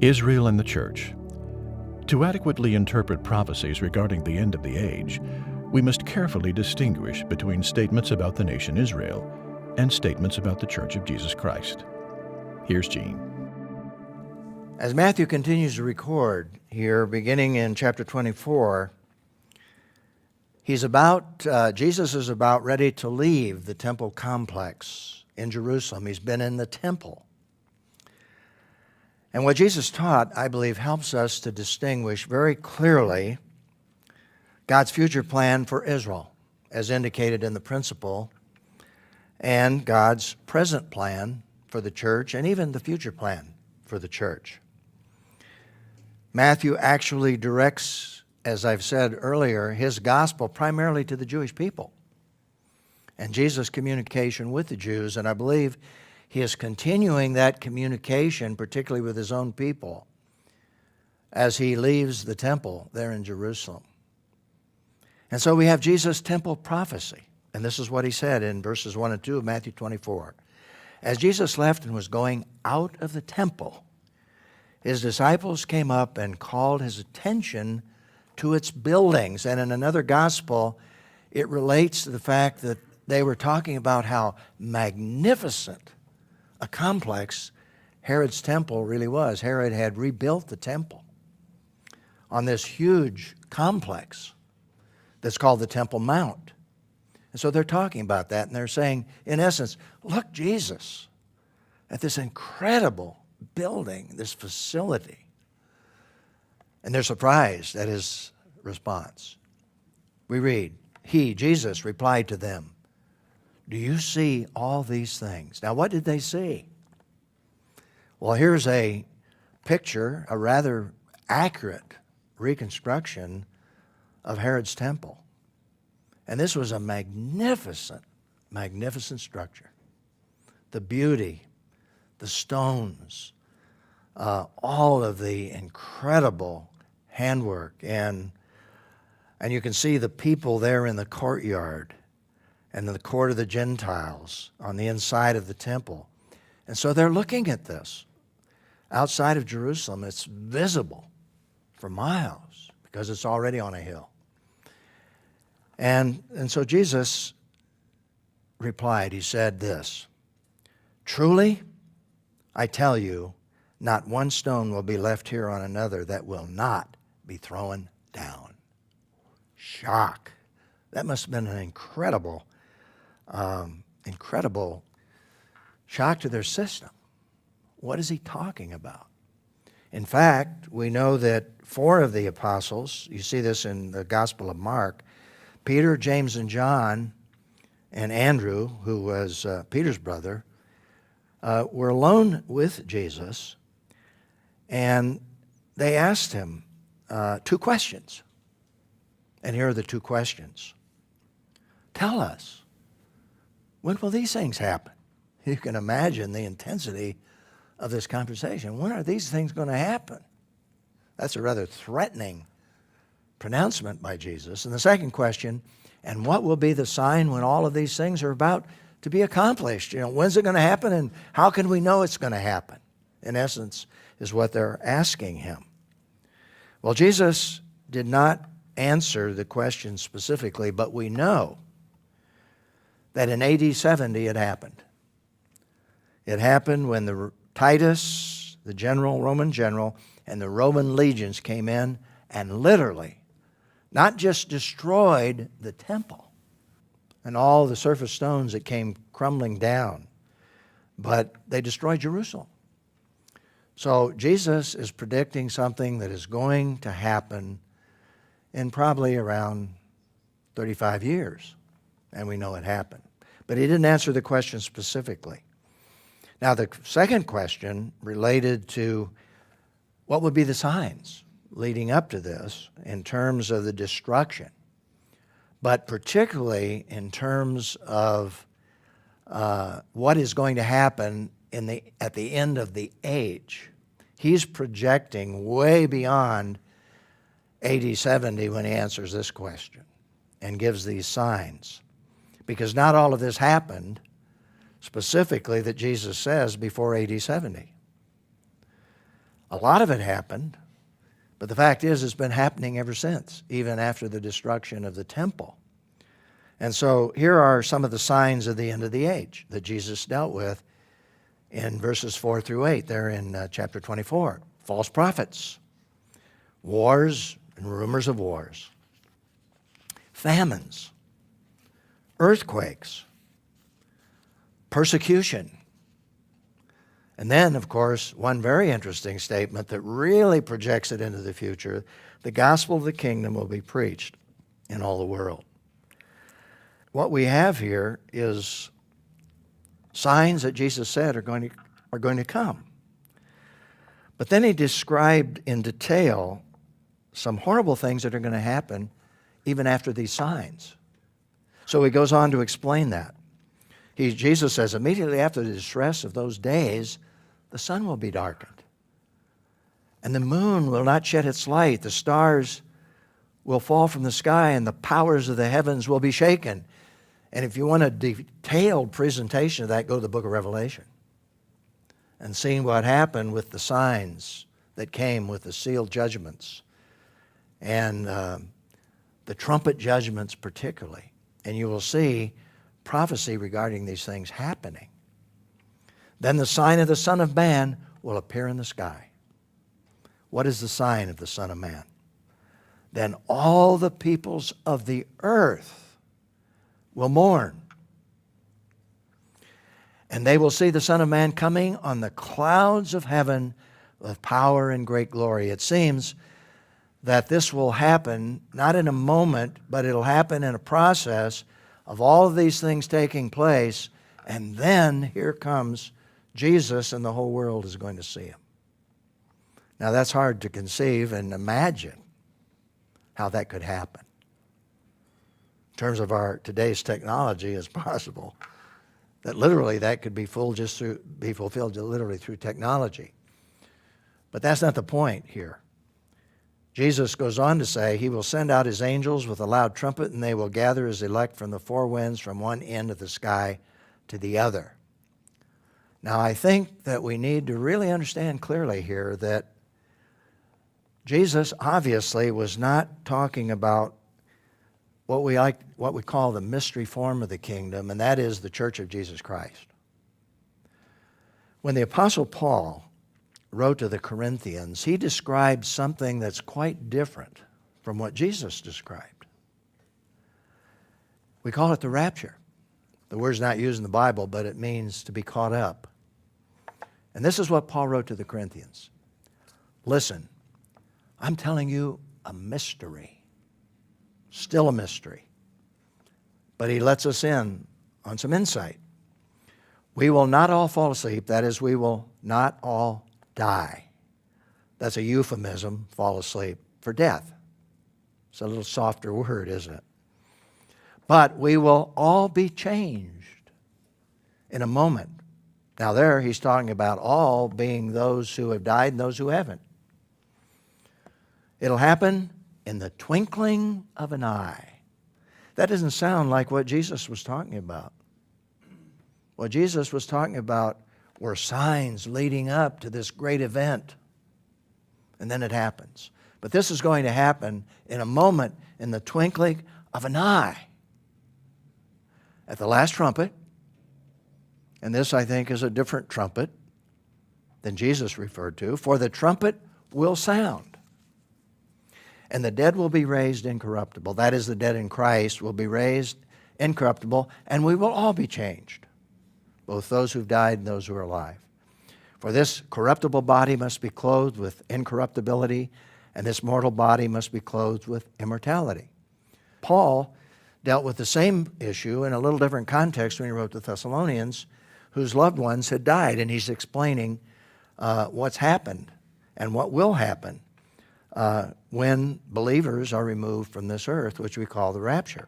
Israel and the Church. To adequately interpret prophecies regarding the end of the age, we must carefully distinguish between statements about the nation Israel and statements about the Church of Jesus Christ. Here's Gene. As Matthew continues to record here, beginning in chapter 24, Jesus is about ready to leave the temple complex in Jerusalem. He's been in the temple. And what Jesus taught, I believe, helps us to distinguish very clearly God's future plan for Israel, as indicated in the principle, and God's present plan for the church, and even the future plan for the church. Matthew actually directs, as I've said earlier, his gospel primarily to the Jewish people and Jesus' communication with the Jews, and I believe he is continuing that communication, particularly with his own people, as he leaves the temple there in Jerusalem. And so we have Jesus' temple prophecy, and this is what he said in verses 1 and 2 of Matthew 24. As Jesus left and was going out of the temple, his disciples came up and called his attention to its buildings. And in another gospel, it relates to the fact that they were talking about how magnificent a complex Herod's temple really was. Herod had rebuilt the temple on this huge complex that's called the Temple Mount. And so they're talking about that, and they're saying, in essence, look, Jesus, at this incredible building, this facility. And they're surprised at his response. We read, he, Jesus, replied to them, do you see all these things? Now, what did they see? Well, here's a picture, a rather accurate reconstruction of Herod's temple. And this was a magnificent, magnificent structure. The beauty, the stones, all of the incredible handwork, and you can see the people there in the courtyard and the court of the Gentiles on the inside of the temple. And so they're looking at this. Outside of Jerusalem, it's visible for miles because it's already on a hill. And so Jesus replied, he said this, truly, I tell you, not one stone will be left here on another that will not be thrown down. Shock. That must have been an incredible shock to their system. What is he talking about? In fact, we know that 4 of the apostles, you see this in the Gospel of Mark, Peter, James, and John, and Andrew, who was Peter's brother, were alone with Jesus, and they asked him 2 questions. And here are the 2 questions. Tell us, when will these things happen? You can imagine the intensity of this conversation. When are these things going to happen? That's a rather threatening pronouncement by Jesus. And the second question, and what will be the sign when all of these things are about to be accomplished? When's it going to happen, and how can we know it's going to happen? In essence, is what they're asking him. Well, Jesus did not answer the question specifically, but we know that in AD 70 it happened. It happened when the Titus, the general, Roman general, and the Roman legions came in and literally not just destroyed the temple and all the surface stones that came crumbling down, but they destroyed Jerusalem. So Jesus is predicting something that is going to happen in probably around 35 years, and we know it happened. But he didn't answer the question specifically. Now, the second question related to what would be the signs leading up to this in terms of the destruction, but particularly in terms of what is going to happen at the end of the age. He's projecting way beyond AD 70 when he answers this question and gives these signs. Because not all of this happened specifically that Jesus says before AD 70. A lot of it happened, but the fact is it's been happening ever since, even after the destruction of the temple. And so here are some of the signs of the end of the age that Jesus dealt with in verses 4 through 8, there in chapter 24. False prophets, wars and rumors of wars, famines, earthquakes, persecution. And then, of course, one very interesting statement that really projects it into the future: the gospel of the kingdom will be preached in all the world. What we have here is signs that Jesus said are going to come. But then he described in detail some horrible things that are going to happen even after these signs. So he goes on to explain that. Jesus says, immediately after the distress of those days, the sun will be darkened, and the moon will not shed its light. The stars will fall from the sky, and the powers of the heavens will be shaken. And if you want a detailed presentation of that, go to the book of Revelation and see what happened with the signs that came with the sealed judgments and the trumpet judgments particularly. And you will see prophecy regarding these things happening. Then the sign of the Son of Man will appear in the sky. What is the sign of the Son of Man? Then all the peoples of the earth will mourn. And they will see the Son of Man coming on the clouds of heaven with power and great glory. It seems that this will happen not in a moment, but it'll happen in a process of all of these things taking place. And then here comes Jesus, and the whole world is going to see him. Now that's hard to conceive and imagine how that could happen. In terms of our today's technology, it's possible that literally that could be fulfilled literally through technology. But that's not the point here. Jesus goes on to say, he will send out his angels with a loud trumpet, and they will gather his elect from the four winds, from one end of the sky to the other. Now, I think that we need to really understand clearly here that Jesus obviously was not talking about what we call the mystery form of the kingdom, and that is the church of Jesus Christ. When the Apostle Paul wrote to the Corinthians, he described something that's quite different from what Jesus described. We call it the rapture. The word's not used in the Bible, but it means to be caught up. And this is what Paul wrote to the Corinthians. Listen, I'm telling you a mystery. Still a mystery. But he lets us in on some insight. We will not all fall asleep. That is, we will not all die. That's a euphemism, fall asleep, for death. It's a little softer word, isn't it? But we will all be changed in a moment. Now there he's talking about all being those who have died and those who haven't. It'll happen in the twinkling of an eye. That doesn't sound like what Jesus was talking about. What Jesus was talking about were signs leading up to this great event. And then it happens. But this is going to happen in a moment, in the twinkling of an eye. At the last trumpet, and this I think is a different trumpet than Jesus referred to, for the trumpet will sound, and the dead will be raised incorruptible. That is, the dead in Christ will be raised incorruptible, and we will all be changed, both those who've died and those who are alive. For this corruptible body must be clothed with incorruptibility, and this mortal body must be clothed with immortality. Paul dealt with the same issue in a little different context when he wrote to the Thessalonians, whose loved ones had died, and he's explaining what's happened and what will happen when believers are removed from this earth, which we call the rapture.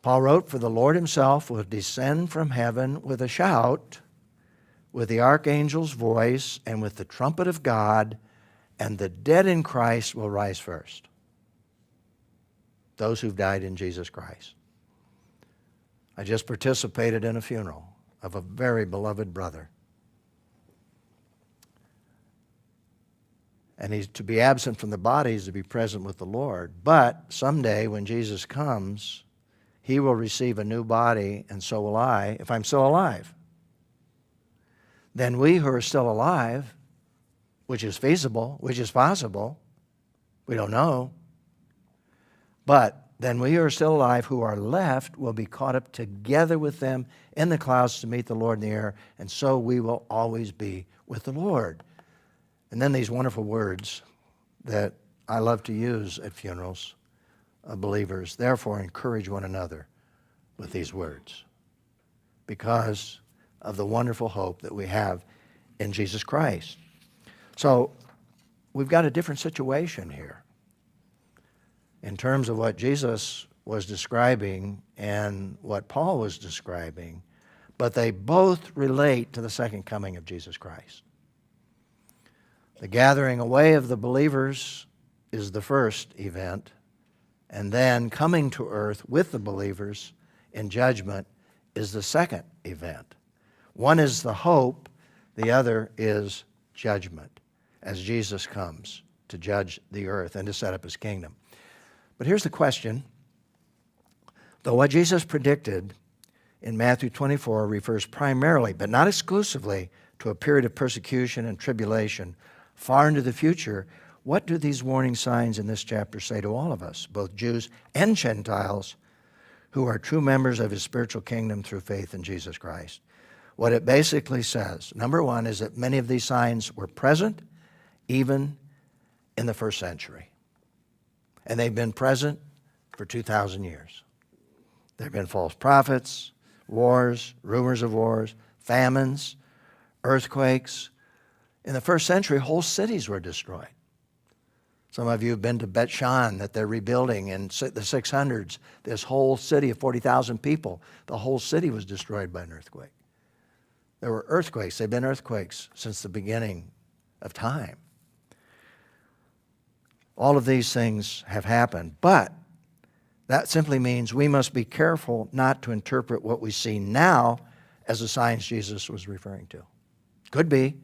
Paul wrote, for the Lord himself will descend from heaven with a shout, with the archangel's voice, and with the trumpet of God, and the dead in Christ will rise first. Those who've died in Jesus Christ. I just participated in a funeral of a very beloved brother. And he's to be absent from the body is to be present with the Lord. But someday when Jesus comes, he will receive a new body, and so will I, if I'm still alive. Then we who are still alive, which is feasible, which is possible, we don't know, but then we who are still alive who are left will be caught up together with them in the clouds to meet the Lord in the air, and so we will always be with the Lord. And then these wonderful words that I love to use at funerals of believers. Therefore, encourage one another with these words because of the wonderful hope that we have in Jesus Christ. So we've got a different situation here in terms of what Jesus was describing and what Paul was describing, but they both relate to the second coming of Jesus Christ. The gathering away of the believers is the first event, and then coming to earth with the believers in judgment is the second event. One is the hope, the other is judgment, as Jesus comes to judge the earth and to set up his kingdom. But here's the question. Though what Jesus predicted in Matthew 24 refers primarily, but not exclusively, to a period of persecution and tribulation far into the future, what do these warning signs in this chapter say to all of us, both Jews and Gentiles, who are true members of his spiritual kingdom through faith in Jesus Christ? What it basically says, number one, is that many of these signs were present even in the first century. And they've been present for 2,000 years. There have been false prophets, wars, rumors of wars, famines, earthquakes. In the first century, whole cities were destroyed. Some of you have been to Bet Shan that they're rebuilding in the 600s. This whole city of 40,000 people, the whole city was destroyed by an earthquake. There were earthquakes. There have been earthquakes since the beginning of time. All of these things have happened, but that simply means we must be careful not to interpret what we see now as the signs Jesus was referring to. Could be,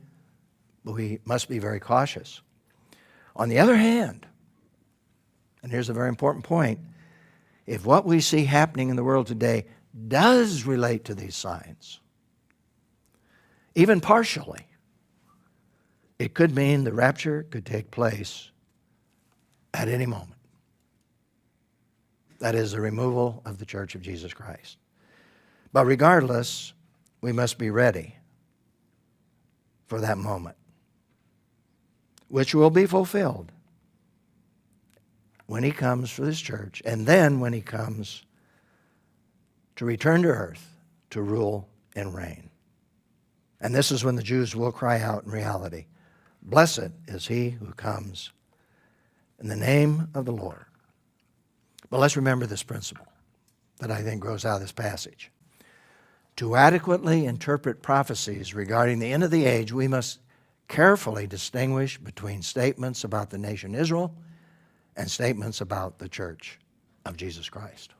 but we must be very cautious. On the other hand, and here's a very important point, if what we see happening in the world today does relate to these signs, even partially, it could mean the rapture could take place at any moment. That is the removal of the Church of Jesus Christ. But regardless, we must be ready for that moment, which will be fulfilled when he comes for this church, and then when he comes to return to earth to rule and reign. And this is when the Jews will cry out in reality, "Blessed is he who comes in the name of the Lord." But let's remember this principle that I think grows out of this passage. To adequately interpret prophecies regarding the end of the age, we must carefully distinguish between statements about the nation Israel and statements about the church of Jesus Christ.